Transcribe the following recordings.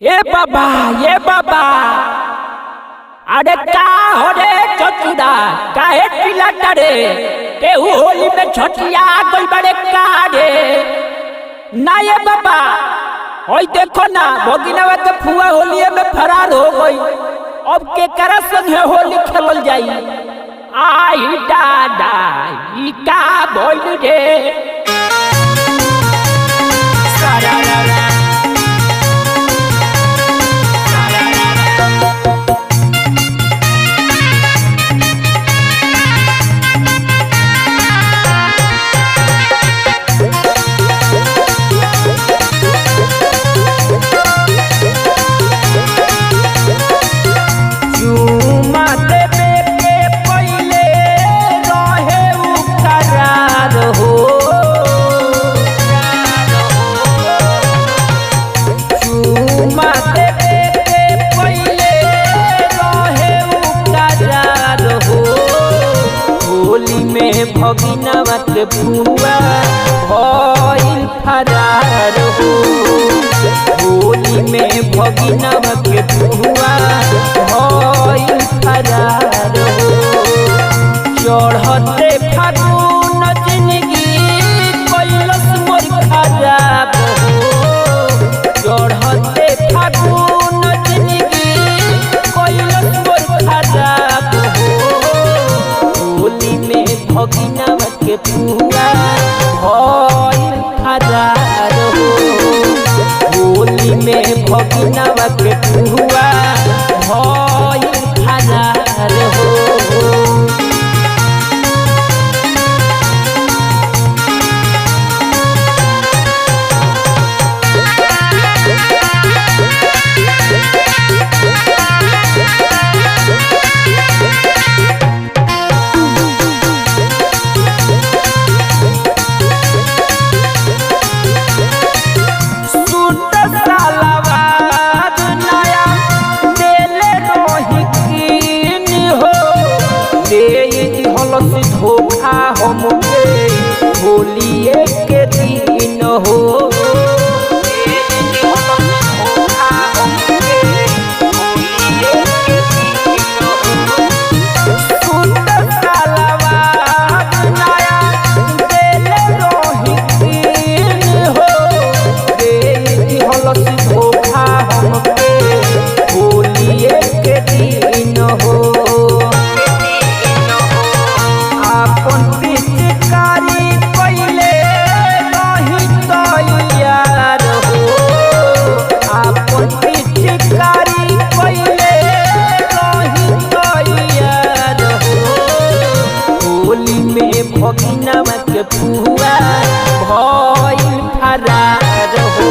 ये बाबा अरे का हो रे चचुरा काहे चिल्लाता रे ते होली में छठिया गई बड़े का रे ना ये बाबा ओई देखो ना भगिनवा के फुआ होली में फरार हो गई। अब के करा संग होली खेलल जाई। आई दादा ई का बोल रे सारा भगिनवा के फुआ भइल फरार हो। होली में भगिनवा के फुआ भइल फरार हो। चढ़ते फागुन जिंदगी कैलस मोर खराब हो। चढ़ते फागुन जिंदगी कैलस मोर खराब हो। होली में भगिनवा के फुआ भइल फरार हो। होली में भगिनवा के फुआ भइल फरार हो। धोखा हमके होलिए के दिन हो। भगिनवा के फुआ भइल फरार हो।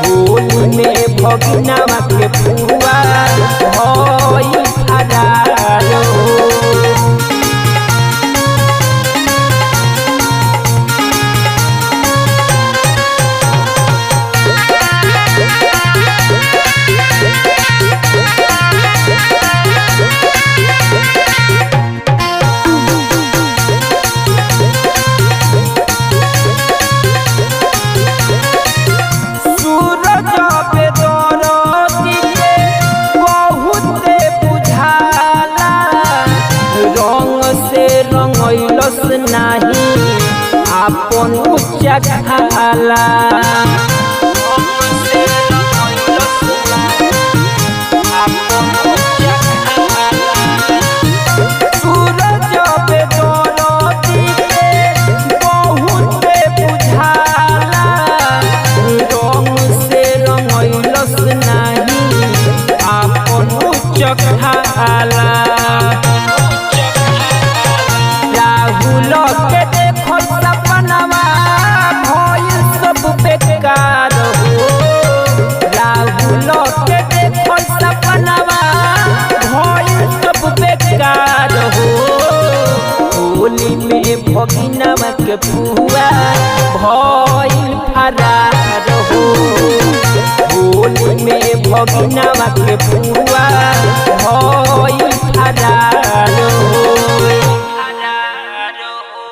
होली में भगिनवा के फुआ भइल फरार हो। नहीं आपन उच्चा खाला सूरज बेदरदी के बहुत बुझाला। रंग से रंगैलस नहीं आपन उच्चा खाला। के देखो सपनवा भइल सब बेकार हो। राहुल के देखो सपनवा भइल सब बेकार हो। होली में भगिनवा के फुआ भइल फरार हो। होली में भगिनवा के फुआ भइल फरार